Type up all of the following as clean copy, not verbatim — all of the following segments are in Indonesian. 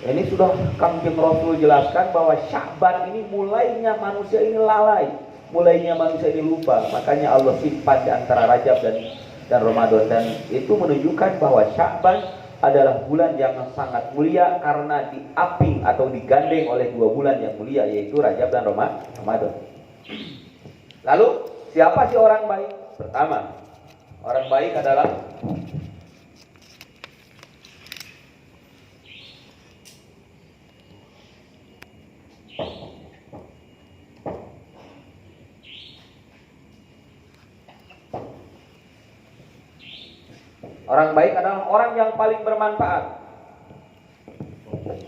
Ini sudah Kangjeng Rasul jelaskan bahwa Sya'ban ini mulainya manusia ini lalai, mulainya manusia ini lupa. Makanya Allah simpan di antara Rajab dan Ramadan, dan itu menunjukkan bahwa Sya'ban adalah bulan yang sangat mulia karena diaping atau digandeng oleh dua bulan yang mulia, yaitu Rajab dan Ramadan. Lalu siapa sih orang baik? Pertama, orang baik adalah orang yang paling bermanfaat.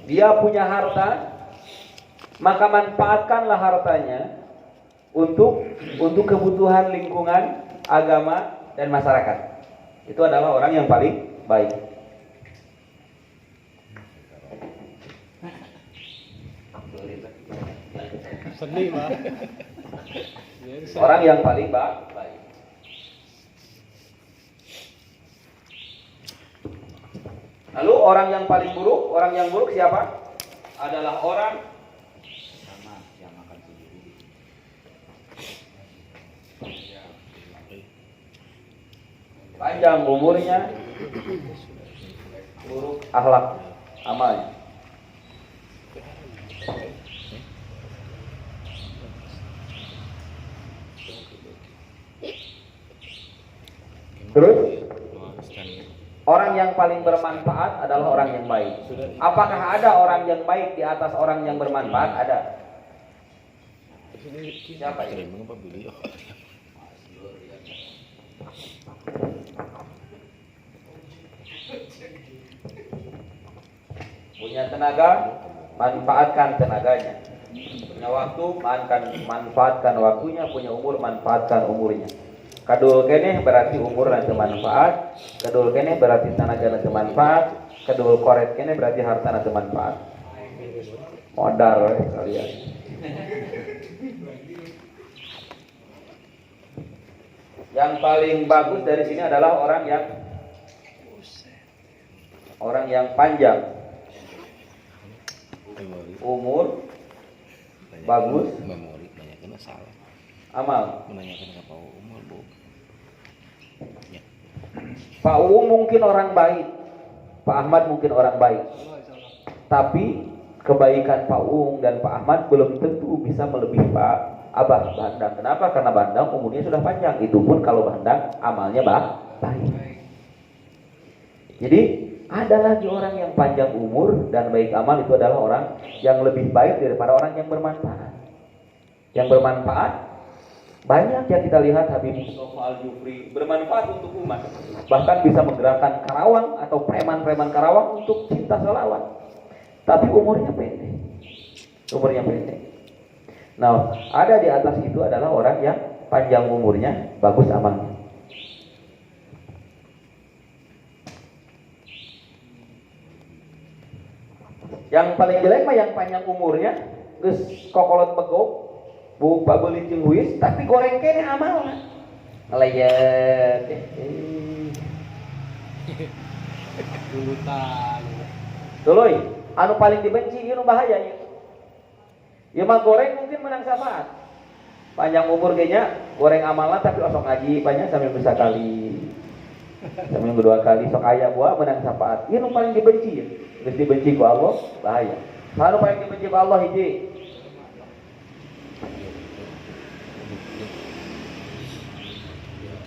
Dia punya harta, maka manfaatkanlah hartanya untuk kebutuhan lingkungan, agama, dan masyarakat. Itu adalah orang yang paling baik. Orang yang paling baik. Lalu orang yang paling buruk, orang yang buruk siapa? Adalah orang yang makan sendiri. Panjang umurnya, buruk akhlak amalnya. Terus orang yang paling bermanfaat adalah orang yang baik. Apakah ada orang yang baik di atas orang yang bermanfaat? Ada. Siapa ini? Punya tenaga, manfaatkan tenaganya. Punya waktu, manfaatkan waktunya. Punya umur, manfaatkan umurnya. Kadul kene berarti umur nanti manfaat, kadul kene berarti tenaga nanti manfaat, kadul koret kene berarti harta nanti manfaat. Modal kalian. Yang paling bagus dari sini adalah orang yang panjang umur, bagus, amal. Pak Uung mungkin orang baik, Pak Ahmad mungkin orang baik, tapi kebaikan Pak Uung dan Pak Ahmad belum tentu bisa melebihi Pak Abah Bandang. Kenapa? Karena Bandang umurnya sudah panjang. Itu pun kalau Bandang amalnya baik. Jadi ada lagi orang yang panjang umur dan baik amal, itu adalah orang yang lebih baik daripada orang yang bermanfaat. Yang bermanfaat banyak yang kita lihat. Habib Mustafa Al-Jufri bermanfaat untuk umat, bahkan bisa menggerakkan Karawang atau preman-preman Karawang untuk cinta selawat, tapi umurnya pendek. Nah, ada di atas itu adalah orang yang panjang umurnya, bagus amalnya. Yang paling jelek mah yang panjang umurnya, geus kokolot pegok, buka beli cingguis, tapi goreng kene amal ngelayat. Duluy, anu paling dibenci ieu nu bahaya ieu. Ieu mah goreng mungkin menang syafaat. Panjang umur kayaknya goreng amalna tapi osok ngaji banyak sambil bisa kali. Sambil dua kali sok aya buah menang syafaat. Ieu nu paling dibenci ya. Geus dibenci ku Allah, bahaya. Anu paling dibenci ku Allah hiji.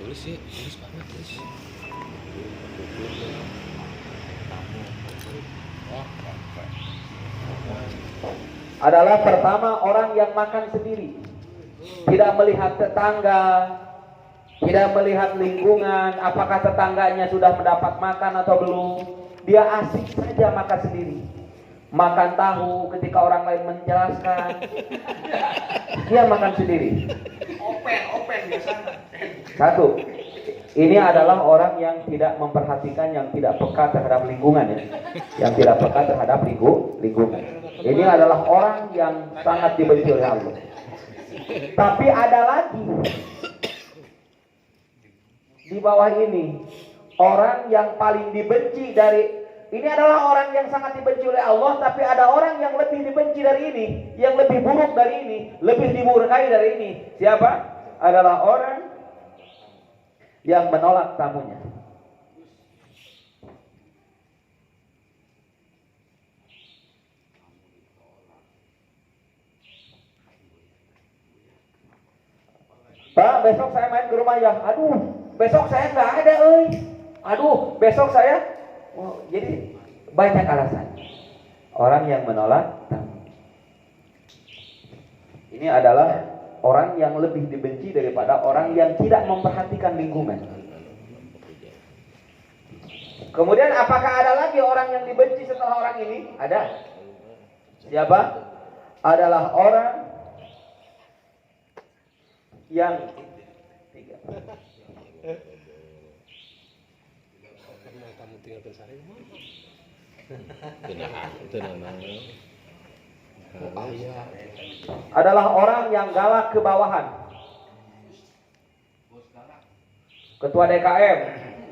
Tulis banget tulis. Adalah pertama orang yang makan sendiri, tidak melihat tetangga, tidak melihat lingkungan, apakah tetangganya sudah mendapat makan atau belum. Dia asik saja makan sendiri, makan tahu ketika orang lain menjelaskan, dia makan sendiri. Open biasanya. Satu, ini adalah orang yang tidak memperhatikan, yang tidak peka terhadap lingkungan ya, yang tidak peka terhadap lingkungan. Ini adalah orang yang sangat dibenci oleh Allah. Tapi ada lagi di bawah ini, orang yang paling dibenci ini adalah orang yang sangat dibenci oleh Allah, tapi ada orang yang lebih dibenci dari ini, yang lebih buruk dari ini, lebih dimurkai dari ini. Siapa? Adalah orang yang menolak tamunya. Pak, besok saya main ke rumah ya. Aduh, besok saya nggak ada, Aduh, besok saya. Oh, jadi banyak alasan. Orang yang menolak tamu. Ini adalah orang yang lebih dibenci daripada orang yang tidak memperhatikan lingkungan. Kemudian apakah ada lagi orang yang dibenci setelah orang ini? Ada. Siapa? Adalah orang yang tiga. Adalah orang yang galak ke bawahan. Ketua DKM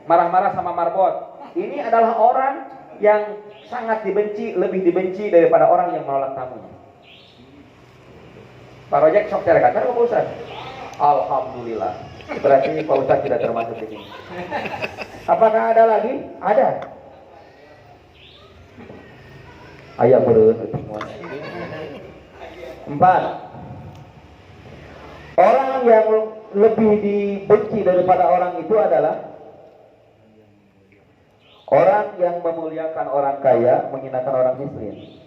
marah-marah sama marbot. Ini adalah orang yang sangat dibenci, lebih dibenci daripada orang yang menolak tamunya. Pak Rojek sok cari kantor Pak Ustaz? Alhamdulillah. Berarti Pak Ustaz tidak termasuk di sini. Apakah ada lagi? Ada. Ayah beren. 4. Orang yang lebih dibenci daripada orang itu adalah orang yang memuliakan orang kaya, menghinakan orang miskin.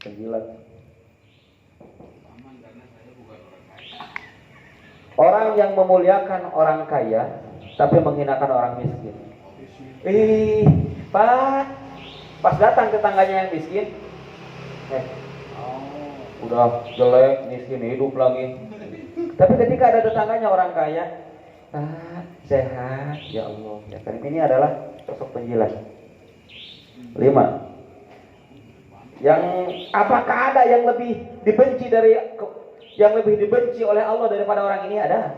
Penjilat. Orang yang memuliakan orang kaya tapi menghinakan orang miskin. Pak, pas datang tetangganya yang miskin, udah jelek, miskin, hidup lagi. Tapi ketika ada tetangganya orang kaya, Pak, sehat, ya Allah. Ya kan ini adalah sosok penjilat. 5. Yang apakah ada yang lebih dibenci oleh Allah daripada orang ini? Ada.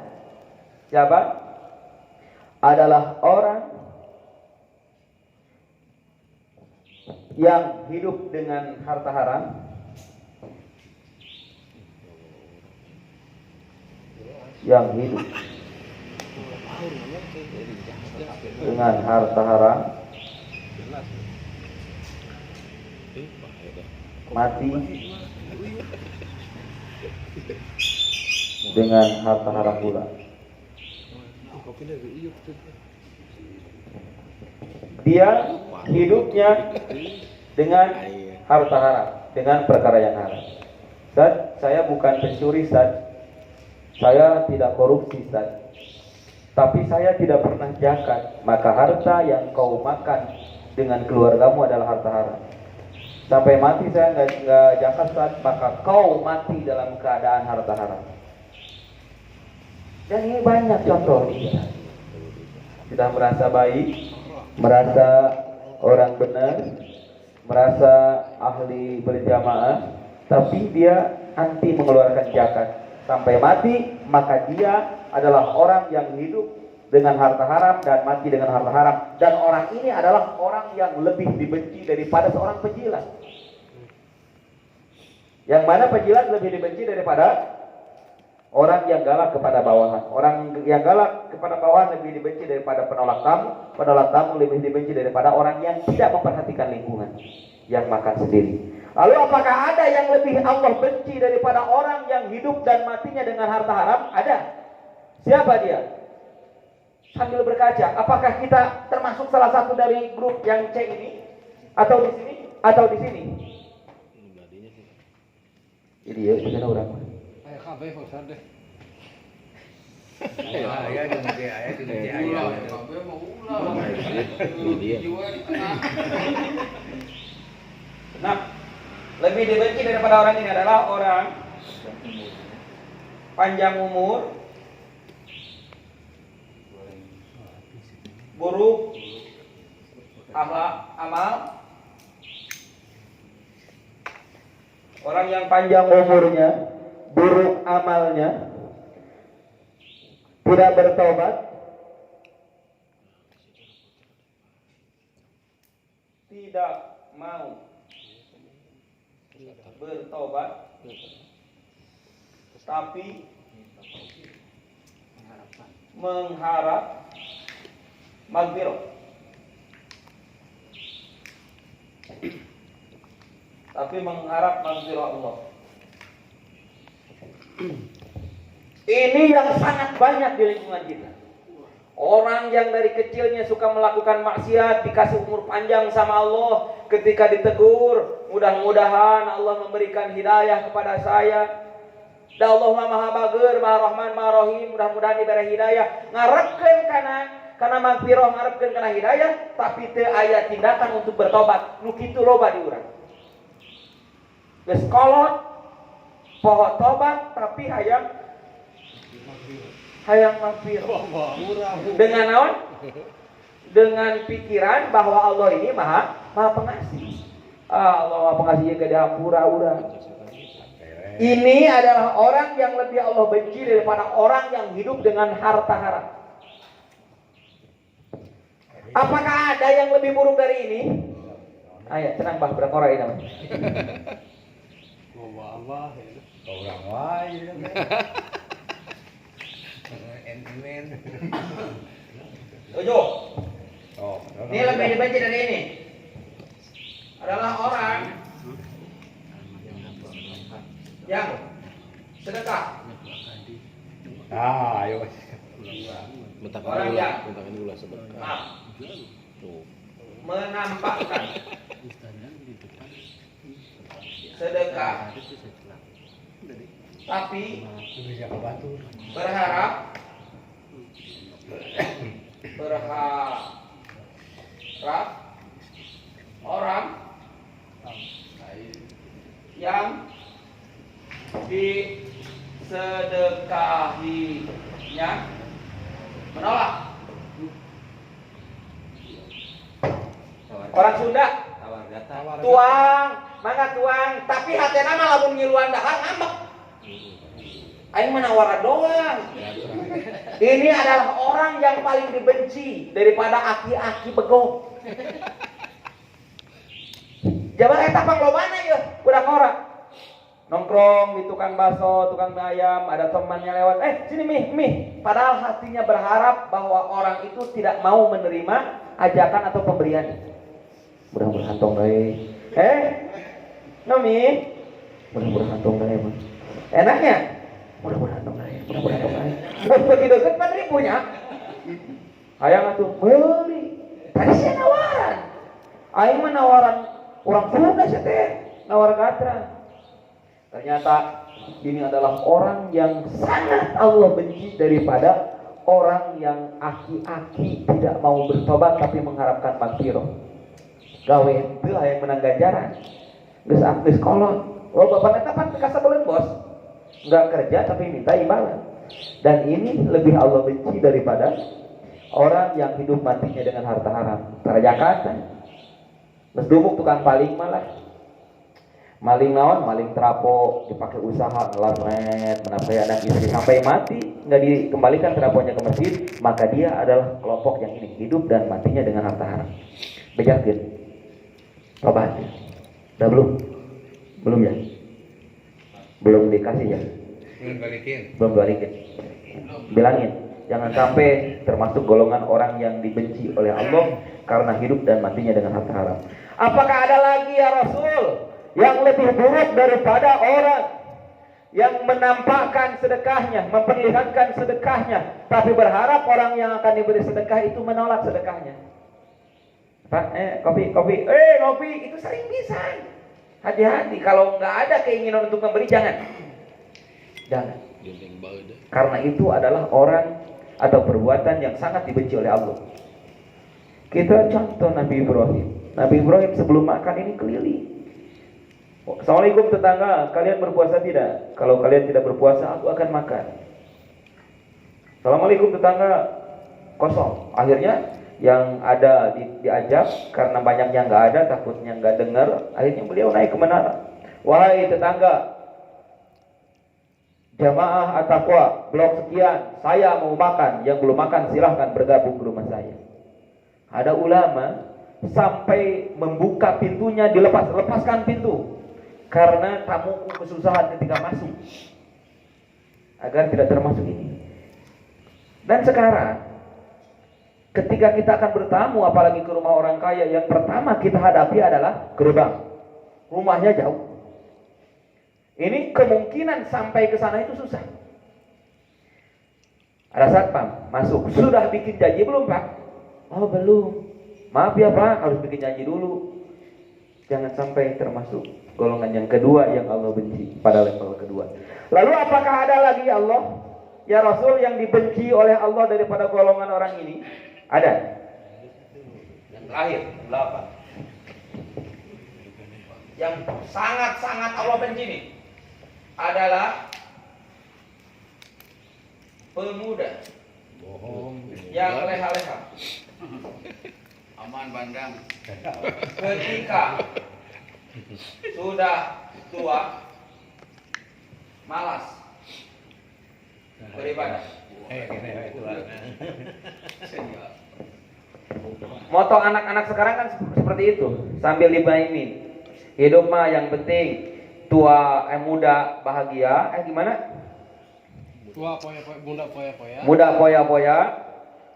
Siapa? Adalah orang yang hidup dengan harta haram, yang hidup dengan harta haram, mati dengan harta haram pula. Dia hidupnya dengan harta haram, dengan perkara yang haram. Ustaz, saya bukan pencuri, Ustaz. Saya tidak korupsi, Ustaz. Tapi saya tidak pernah zakat. Maka harta yang kau makan dengan keluargamu adalah harta haram. Sampai mati saya nggak zakat, Ustaz, maka kau mati dalam keadaan harta haram. Dan ini banyak contoh. Sudah merasa baik, merasa orang benar, merasa ahli berjamaah, tapi dia anti mengeluarkan zakat. Sampai mati, maka dia adalah orang yang hidup dengan harta haram dan mati dengan harta haram. Dan orang ini adalah orang yang lebih dibenci daripada seorang penjilat. Yang mana penjilat lebih dibenci daripada orang yang galak kepada bawahan. Orang yang galak kepada bawahan lebih dibenci daripada penolak tamu. Penolak tamu lebih dibenci daripada orang yang tidak memperhatikan lingkungan, yang makan sendiri. Lalu apakah ada yang lebih Allah benci daripada orang yang hidup dan matinya dengan harta haram? Ada. Siapa dia? Sambil berkaca, apakah kita termasuk salah satu dari grup yang C ini? Atau di sini? Atau di sini? Ini ya, bagaimana orang? Ayah kabeh Ustaz deh. Ayah kabeh mau ulah. Nah, lebih dibenci daripada orang ini adalah orang panjang umur, buruk akhlak amal. Orang yang panjang umurnya, buruk amalnya, tidak bertobat, tidak mau bertobat, tapi mengharap magfirah. Tapi mengharap magfirah Allah. Ini yang sangat banyak di lingkungan kita. Orang yang dari kecilnya suka melakukan maksiat, dikasih umur panjang sama Allah, ketika ditegur, mudah-mudahan Allah memberikan hidayah kepada saya. Da Allah Maha Bager, Maha Rahman, Maha Rahim, mudah-mudahan diberi hidayah. Ngarepkeun kana magfirah, ngarepkeun kana hidayah, tapi teu aya tindakan untuk bertobat. Nu kitu loba di urang. Geus kolot, poho tobat, tapi hayang magfirah. Dengan naon? Dengan pikiran bahwa Allah ini maha pengasih. Allah maha pengasih ke dihampura urang. Ini adalah orang yang lebih Allah benci daripada orang yang hidup dengan harta haram. Apakah ada yang lebih buruk dari ini? Ayo, tenang bah, berangkora ini namanya. Orang lain. Tujuh. Oh, Ini lebih dibenci dari ini. Adalah orang yang sedekah. ayo. Orang yang menampakkan sedekah, tapi berharap orang yang disedekahinya menolak. Orang Sunda tuang, mangga tuang, tapi hatena mah lamun ngiluan dahar ngambek. Aing menawar doang. Ini adalah orang yang paling dibenci daripada aki-aki begok. Jabar eta panglobana yeuh, budak orang. Nongkrong di tukang bakso, tukang mie ayam, ada temannya lewat, sini mih. Padahal hatinya berharap bahwa orang itu tidak mau menerima ajakan atau pemberian. Mudah-mudahan tong deui. Nomi, mudah-mudahan tong deui. Enaknya? Mudah-mudahan tong deui. Begitu deket 4.000 nya. Hayang atuh meuli. Tadi saya nawaran. Aing mah nawaran orang Sunda sia teh, nawar gatra. Ternyata ini adalah orang yang sangat Allah benci daripada orang yang aki-aki tidak mau bertobat tapi mengharapkan magfirah. Gawe teu hayang menang ganjaran. Geus kolot. Bapak eta pan kasa boleun bos. Enggak kerja tapi minta imbalan. Dan ini lebih Allah benci daripada orang yang hidup matinya dengan harta haram. Tarajakan. Geus dumuk tukang paling malah. Maling naon, maling terapo dipakai usaha ngelarnet, menafkahi anak istri sampai mati nggak dikembalikan teraponya ke masjid, maka dia adalah kelompok yang ini hidup dan matinya dengan harta haram. Bejakeun. Tobat. Udah belum ya? Belum dikasih ya? Belum balikin. Bilangin, jangan sampai termasuk golongan orang yang dibenci oleh Allah karena hidup dan matinya dengan harta haram. Apakah ada lagi ya Rasul yang lebih buruk daripada orang yang menampakkan sedekahnya, memperlihatkan sedekahnya, tapi berharap orang yang akan diberi sedekah itu menolak sedekahnya? Pak, kopi, itu sering bisa. Hati-hati, kalau nggak ada keinginan untuk memberi, jangan. Karena itu adalah orang atau perbuatan yang sangat dibenci oleh Allah. Kita contoh Nabi Ibrahim. Nabi Ibrahim sebelum makan ini keliling. Assalamualaikum tetangga, kalian berpuasa tidak? Kalau kalian tidak berpuasa, aku akan makan. Assalamualaikum tetangga, kosong. Akhirnya yang ada diajak, karena banyaknya nggak ada, takutnya nggak dengar, akhirnya beliau naik ke menara. Wahai tetangga, jamaah at-taqwa blok sekian, saya mau makan, yang belum makan silahkan bergabung ke rumah saya. Ada ulama sampai membuka pintunya, lepaskan pintu karena tamuku kesusahan ketika masuk, agar tidak termasuk ini. Dan sekarang ketika kita akan bertamu, apalagi ke rumah orang kaya, yang pertama kita hadapi adalah gerbang. Rumahnya jauh. Ini kemungkinan sampai ke sana itu susah. Ada satpam masuk, sudah bikin janji belum Pak? Oh belum. Maaf ya Pak, harus bikin janji dulu. Jangan sampai termasuk golongan yang kedua yang Allah benci pada level kedua. Lalu apakah ada lagi Allah, ya Rasul, yang dibenci oleh Allah daripada golongan orang ini? Ada. Yang terakhir, 8. Yang sangat-sangat Allah benci nih adalah pemuda yang leha-leha. Aman bandang. Ketika sudah tua, malas beribadah. Moto anak-anak sekarang kan seperti itu, sambil dimainin. Hidup mah yang penting tua muda bahagia, gimana? Tua poya-poya, muda poya-poya. Muda poya-poya,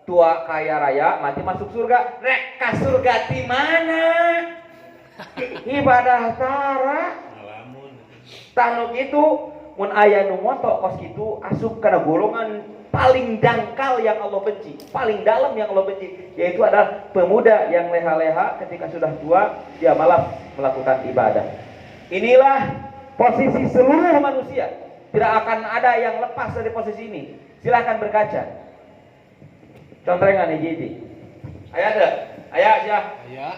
tua kaya raya, mati masuk surga. Rek ka surga di mana? Ibadah tara. Tanu kitu mun aya nu moto kos kitu asup kana golongan paling dangkal yang Allah benci, paling dalam yang Allah benci, yaitu adalah pemuda yang leha-leha ketika sudah tua dia malah melakukan ibadah. Inilah posisi seluruh manusia. Tidak akan ada yang lepas dari posisi ini. Silahkan berkaca. Contohnya nih Gigi. Ayah ada? Ayah aja. Ayah.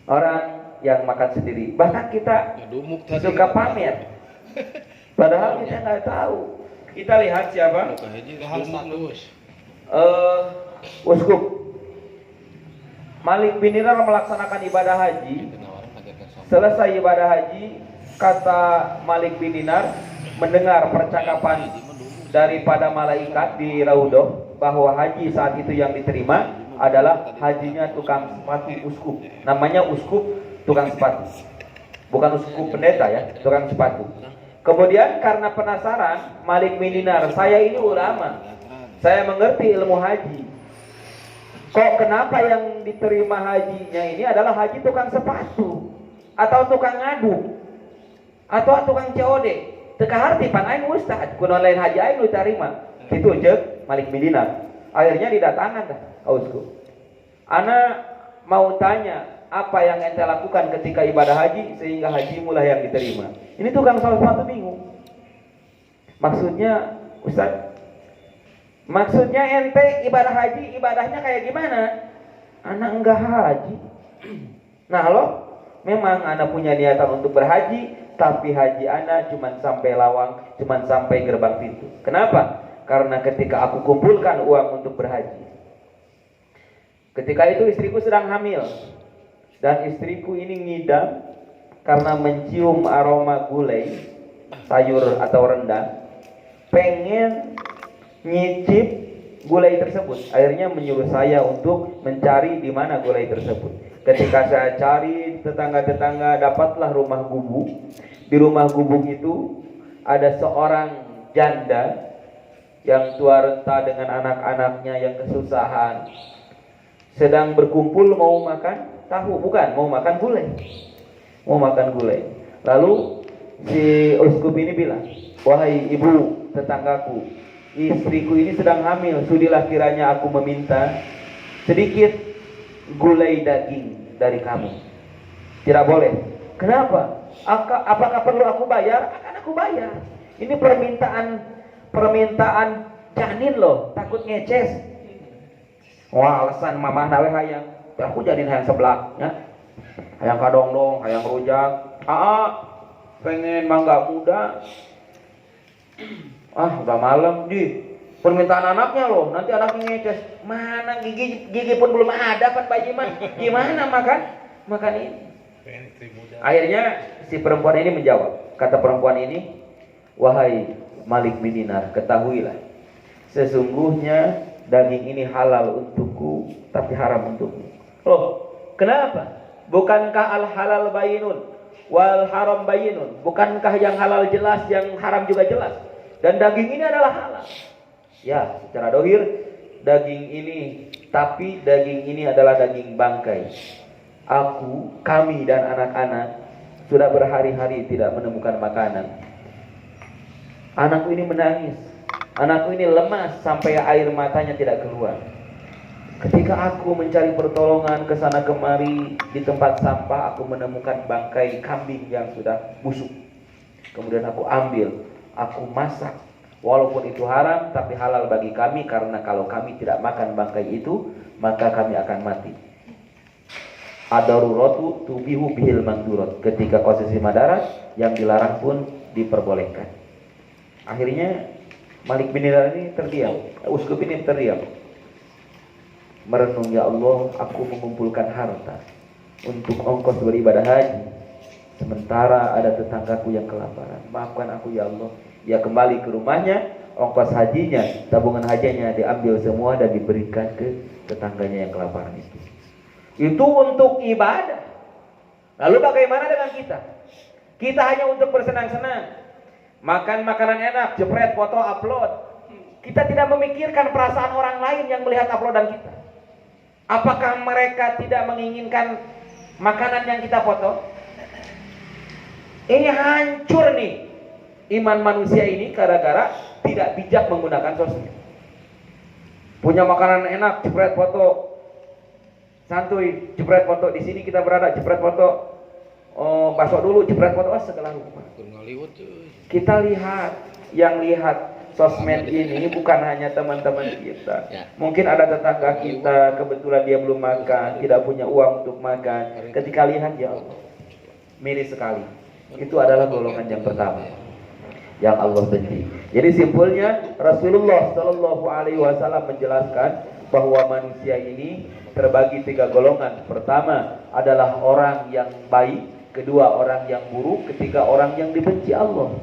Orang yang makan sendiri. Bahkan kita suka pamer. Padahal kita nggak tahu. Kita lihat siapa? Uskup Malik bin Dinar melaksanakan ibadah haji. Selesai ibadah haji, kata Malik bin Dinar mendengar percakapan daripada malaikat di Raudhah bahwa haji saat itu yang diterima adalah hajinya tukang sepatu uskup. Namanya uskup tukang sepatu. Bukan uskup pendeta ya, tukang sepatu. Kemudian karena penasaran, Malik bin Dinar, saya ini ulama, saya mengerti ilmu haji. Kok kenapa yang diterima hajinya ini adalah haji tukang sepatu, atau tukang ngadu, atau tukang COD? Teka harti pan aing ustad, kuno lain haji aing diterima. Itu cek Malik bin Dinar. Akhirnya didatangan dah uskup. Ana mau tanya, apa yang ente lakukan ketika ibadah haji sehingga haji mulai yang diterima? Ini tukang sepatu bingung. Maksudnya Ustaz, maksudnya ente ibadah haji, ibadahnya kayak gimana? Anak enggak haji. Nah lo, memang anak punya niatan untuk berhaji, tapi haji anak cuman sampai lawang, cuman sampai gerbang pintu. Kenapa? Karena ketika aku kumpulkan uang untuk berhaji, ketika itu istriku sedang hamil. Dan istriku ini ngidam karena mencium aroma gulai, sayur atau rendang, pengen nyicip gulai tersebut. Akhirnya menyuruh saya untuk mencari di mana gulai tersebut. Ketika saya cari tetangga-tetangga, dapatlah rumah gubuk. Di rumah gubuk itu ada seorang janda yang tua renta dengan anak-anaknya yang kesusahan, sedang berkumpul mau makan tahu, bukan, mau makan gulai. Mau makan gulai. Lalu si uskup ini bilang, wahai ibu tetanggaku, istriku ini sedang hamil, sudilah kiranya aku meminta sedikit gulai daging dari kamu. Tidak boleh. Kenapa? Apakah perlu aku bayar? Akan aku bayar. Ini permintaan janin loh, takut ngeces. Wah, alasan mamah nawe hayang, aku jadiin hayang seblak, ya. Hayang kadong-dong, hayang rujak. Pengen mangga muda. Udah malam, Permintaan anaknya loh, nanti anaknya ngeces. Mana gigi pun belum ada Pak Jiman. Gimana makan ini? Akhirnya si perempuan ini menjawab. Kata perempuan ini, wahai Malik bin Dinar, ketahuilah, sesungguhnya daging ini halal untukku, tapi haram untukmu. Loh, kenapa? Bukankah al halal bayinun wal haram bayinun? Bukankah yang halal jelas, yang haram juga jelas? Dan daging ini adalah halal. Ya, secara dohir daging ini, tapi daging ini adalah daging bangkai. Kami dan anak-anak sudah berhari-hari tidak menemukan makanan. Anakku ini menangis. Anakku ini lemas sampai air matanya tidak keluar. Ketika aku mencari pertolongan ke sana kemari di tempat sampah, aku menemukan bangkai kambing yang sudah busuk. Kemudian aku ambil, aku masak. Walaupun itu haram, tapi halal bagi kami, karena kalau kami tidak makan bangkai itu, maka kami akan mati. Ad-daruratu tubihu bihil mandurot. Ketika konsumsi madarat, yang dilarang pun diperbolehkan. Akhirnya Malik bin Dinar ini terdiam. Uskup ini terdiam. Merenung, ya Allah, aku mengumpulkan harta untuk ongkos beribadah haji. Sementara ada tetanggaku yang kelaparan. Maafkan aku ya Allah. Dia kembali ke rumahnya, ongkos hajinya, tabungan hajinya diambil semua dan diberikan ke tetangganya yang kelaparan itu. Itu untuk ibadah. Lalu bagaimana dengan kita? Kita hanya untuk bersenang-senang. Makan makanan enak, jepret foto, upload. Kita tidak memikirkan perasaan orang lain yang melihat uploadan kita. Apakah mereka tidak menginginkan makanan yang kita foto? Ini hancur nih iman manusia ini gara-gara tidak bijak menggunakan sosmed. Punya makanan enak, jepret foto. Santuy, jepret foto. Di sini kita berada, jepret foto. Oh, bakso dulu, jepret foto. Segala rupa. Kita lihat, yang lihat sosmed ini bukan hanya teman-teman kita. Mungkin ada tetangga kita, kebetulan dia belum makan, tidak punya uang untuk makan. Ketika lihat, ya Allah, miris sekali. Itu adalah golongan yang pertama yang Allah benci. Jadi simpulnya Rasulullah Shallallahu Alaihi Wasallam menjelaskan bahwa manusia ini terbagi 3 golongan. Pertama adalah orang yang baik, kedua orang yang buruk, ketiga orang yang dibenci Allah.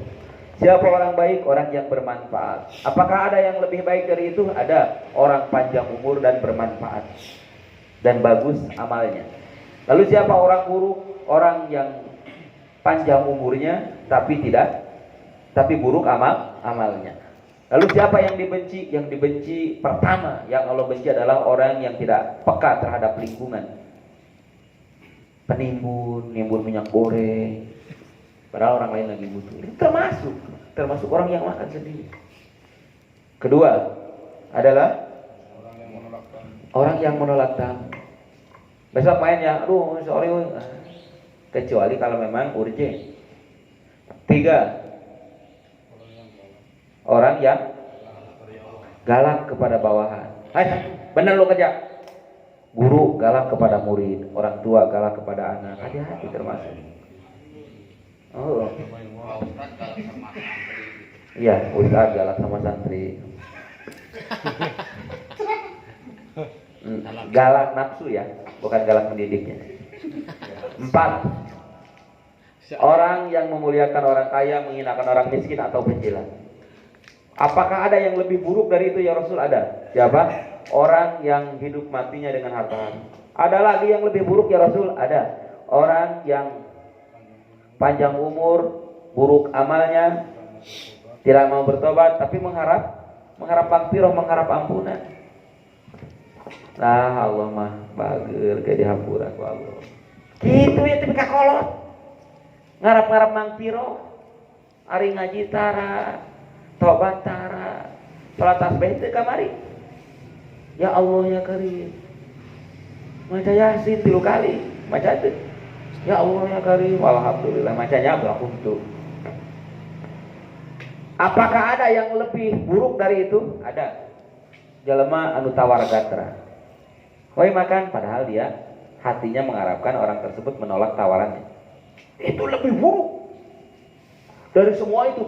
Siapa orang baik? Orang yang bermanfaat. Apakah ada yang lebih baik dari itu? Ada. Orang panjang umur dan bermanfaat dan bagus amalnya. Lalu siapa orang buruk? Orang yang panjang umurnya tapi buruk amalnya. Lalu siapa yang dibenci? Yang dibenci pertama yang Allah benci adalah orang yang tidak peka terhadap lingkungan. Penimbun, nimbun minyak goreng, padahal orang lain lagi butuh. Itu termasuk orang yang makan sendiri. Kedua adalah orang yang menolak tamu. Besok main ya, aduh sorry. Kecuali kalau memang urgent. 3, orang yang galak kepada bawahan. Hai, bener lo kerja. Guru galak kepada murid, orang tua galak kepada anak. Hati-hati termasuk. Oh. Iya, ustaz galak sama santri. Galak nafsu ya, bukan galak mendidiknya. 4, orang yang memuliakan orang kaya, menghinakan orang miskin atau penjilat. Apakah ada yang lebih buruk dari itu ya Rasul? Ada. Siapa? Orang yang hidup matinya dengan harta. Ada lagi yang lebih buruk ya Rasul? Ada. Orang yang panjang umur, buruk amalnya, tidak mau bertobat, tapi mengharap magfirah, mengharap ampunan. Nah Allah mah bageur ke dihampura ku Allah. Gitu ya tapi kakolot. Ngarap-ngarap magfirah, ari ngaji tara, tobat tara, salat tasbih teu kamari. Ya Allah ya Karim. Maca Yasin 3 kali, maca teu. Ya Allah ya Karim, alhamdulillah macanya berapa untuk. Apakah ada yang lebih buruk dari itu? Ada. Jelema anu tawar gatra. Woi makan, padahal dia hatinya mengharapkan orang tersebut menolak tawarannya. Itu lebih buruk dari semua itu.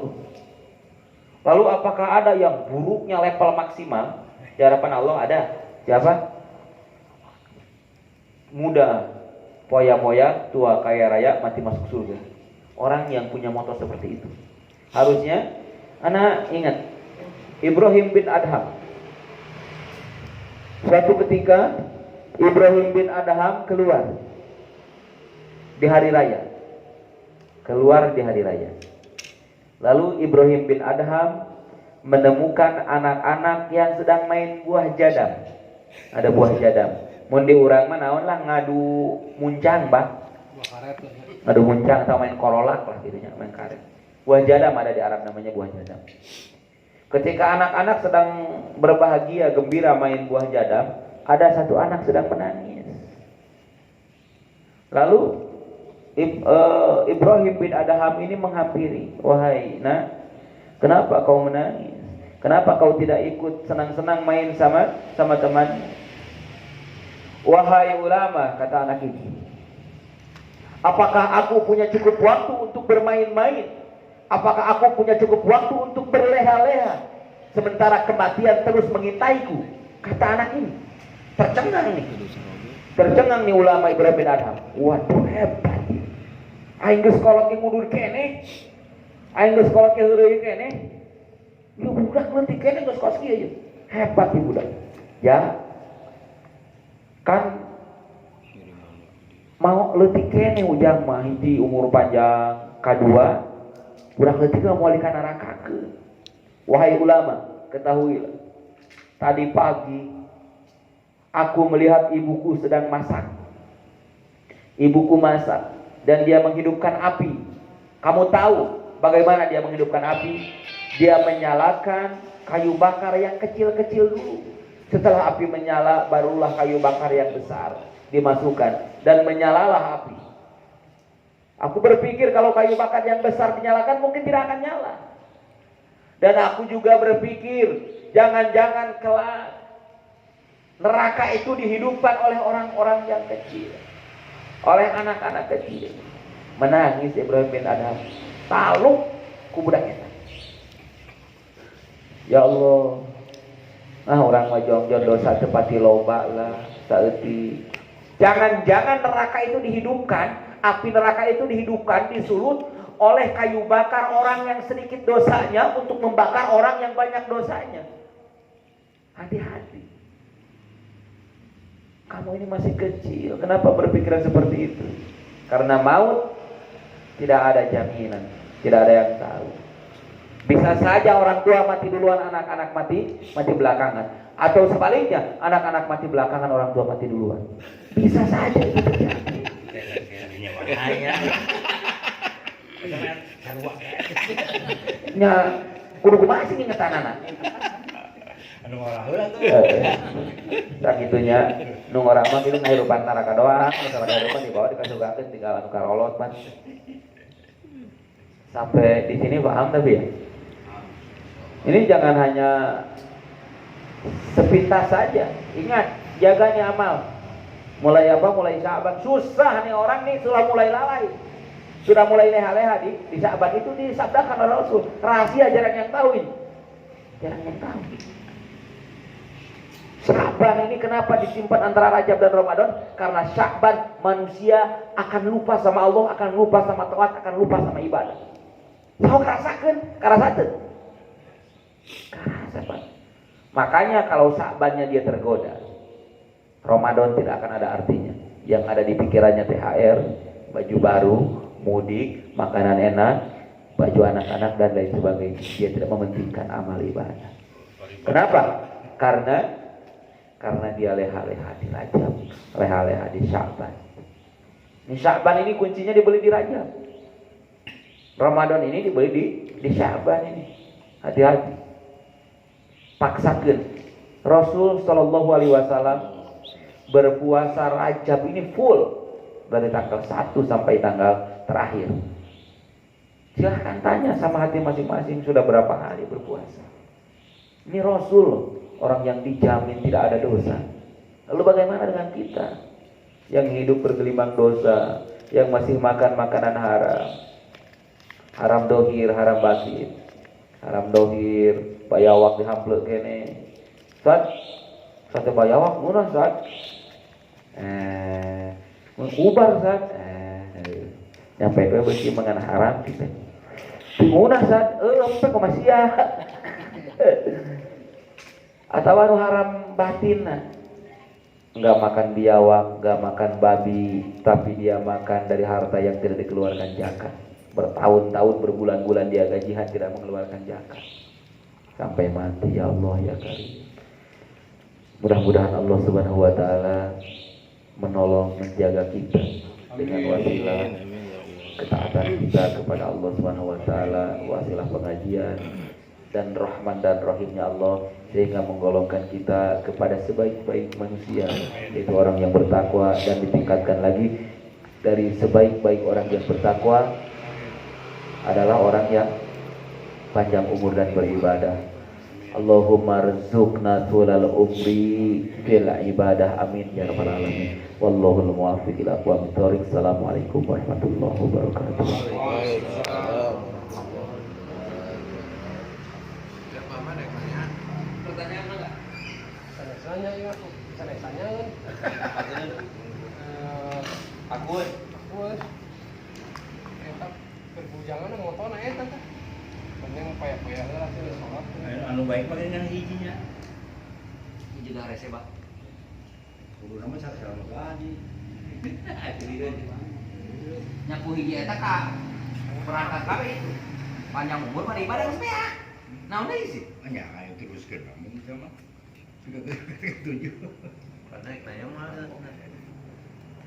Lalu apakah ada yang buruknya level maksimal? Di hadapan Allah ada. Siapa? Muda, poya-poya, tua kaya raya, mati masuk surga. Orang yang punya moto seperti itu. Harusnya, anak ingat, Ibrahim bin Adham. Suatu ketika, Ibrahim bin Adham keluar di hari raya. Keluar di hari raya. Lalu Ibrahim bin Adham menemukan anak-anak yang sedang main buah jadam. Ada buah jadam. Mun di urang mah naon lah ngadu muncang, Bah. Buah karet lah ya. Ngadu muncang atau main korolak lah gitu nya, main karet. Buah jadam ada di Arab namanya buah jadam. Ketika anak-anak sedang berbahagia, gembira main buah jadam, ada satu anak sedang menangis. Lalu Ibrahim bin Adham ini menghampiri, "Wahai nak, kenapa kau menangis? Kenapa kau tidak ikut senang-senang main sama teman?" "Wahai ulama," kata anak ini, "apakah aku punya cukup waktu untuk bermain-main? Apakah aku punya cukup waktu untuk berleha-leha sementara kematian terus mengintaiku?" Kata anak ini. Tercengang nih ulama Ibrahim bin Adham. Waduh, hebat. Aing geus kolot ge ngudur keneh. Aing geus kolot ge heureuy keneh. Ieu budak leutik keneh geus kos kieu. Hebat ieu budak. Ya. Kan mau leutik keneh ujang mah hiji umur panjang, kadua budak leutik mah moal dikanarakakeun. Wahai ulama, ketahuilah. Tadi pagi aku melihat ibuku sedang masak. Ibuku masak dan dia menghidupkan api. Kamu tahu bagaimana dia menghidupkan api? Dia menyalakan kayu bakar yang kecil-kecil dulu. Setelah api menyala, barulah kayu bakar yang besar dimasukkan dan menyalalah api. Aku berpikir kalau kayu bakar yang besar dinyalakan mungkin tidak akan nyala. Dan aku juga berpikir jangan-jangan kelak neraka itu dihidupkan oleh orang-orang yang kecil, oleh anak-anak kecil. Menangis Ibrahim bin Adham. Taluk ku budak eta. Ya Allah. Orang mah jongjon dosa tepati loba lah saeutik. Jangan-jangan neraka itu dihidupkan, api neraka itu dihidupkan, disulut oleh kayu bakar orang yang sedikit dosanya untuk membakar orang yang banyak dosanya. Hati-hati. Kamu ini masih kecil, kenapa berpikiran seperti itu? Karena maut tidak ada jaminan, tidak ada yang tahu. Bisa saja orang tua mati duluan, anak-anak mati belakangan. Atau sebaliknya, anak-anak mati belakangan, orang tua mati duluan. Bisa saja itu terjadi. Nya kudu kumaha sih ngetanana. Anu ngorah heula tuh. Tak gitunya nu ngorah mah kitu ngahirupan neraka doang, neraka kehidupan dibawa dikasugakeun tinggal anu karolot mah. Sampai di sini paham tapi ya? Ini jangan hanya sepintas saja. Ingat, jaganya amal. Mulai apa? Mulai Sya'ban. Susah nih orang nih sudah mulai lalai. Sudah mulai leha-leha di Sya'ban itu disabdakan oleh Rasul. Rahasia jarang yang tahu ini. Jarang yang tahu. Sya'ban ini kenapa disimpan antara Rajab dan Ramadan? Karena Sya'ban manusia akan lupa sama Allah, akan lupa sama taat, akan lupa sama ibadah. Mau ngerasakan? Karasakeun. Makanya kalau Sya'bannya dia tergoda, Ramadan tidak akan ada artinya. Yang ada di pikirannya THR, baju baru, mudik, makanan enak, baju anak-anak dan lain sebagainya. Dia tidak mementingkan amal ibadah. Kenapa? Karena dia leha-leha di Rajab, leha-leha di Sya'ban. Ini Sya'ban ini kuncinya dibeli di Rajab. Ramadan ini dibeli di Sya'ban ini. Hati-hati. Paksakan. Rasul Shallallahu Alaihi Wasallam berpuasa Rajab ini full dari tanggal 1 sampai tanggal terakhir. Silahkan tanya sama hati masing-masing sudah berapa hari berpuasa. Ini Rasul, orang yang dijamin tidak ada dosa. Lalu bagaimana dengan kita yang hidup bergelimang dosa, yang masih makan makanan haram, haram dohir, haram batin? haram dohir, bayawak dihampleuk kene. Sat, sate bayawak munah sat. Ubar sat. Nyampe we beuki mangan haram kita. Munah sat, empe kumaha atawa nu haram batinna. Enggak makan biawak, enggak makan babi, tapi dia makan dari harta yang tidak dikeluarkan zakat. Bertahun-tahun, berbulan-bulan dia gajian tidak mengeluarkan zakat. Sampai mati, ya Allah ya Karim. Mudah-mudahan Allah Subhanahu wa taala menolong menjaga kita dengan wasilah ketaatan kita kepada Allah Subhanahu wa taala, wasilah pengajian dan rahman dan rahimnya Allah, sehingga menggolongkan kita kepada sebaik-baik manusia, yaitu orang yang bertakwa, dan ditingkatkan lagi dari sebaik-baik orang yang bertakwa adalah orang yang panjang umur dan beribadah. Allahumma rzuqna tulal umri fil ibadah, amin ya rabbal alamin. Wallahul muwaffiq ila aqwamit thoriq. Assalamualaikum warahmatullahi wabarakatuh. Pertanyaan enggak? Tanya ya aku. Tanya kan. Aku Eta berbujangan ngotona eta teh. Penting paya-paya lah sih salat. Anu baik mah yang hijinya. Hiji dah rese Pak. Kudu nama sareng gaji. Nyaku hiji eta ka perangkat kawin. Panjang umur mah ibadah geus beak. Naon deui sih? Nya ayo teruskeun namun sama. Sudah 7. Karena tanya mah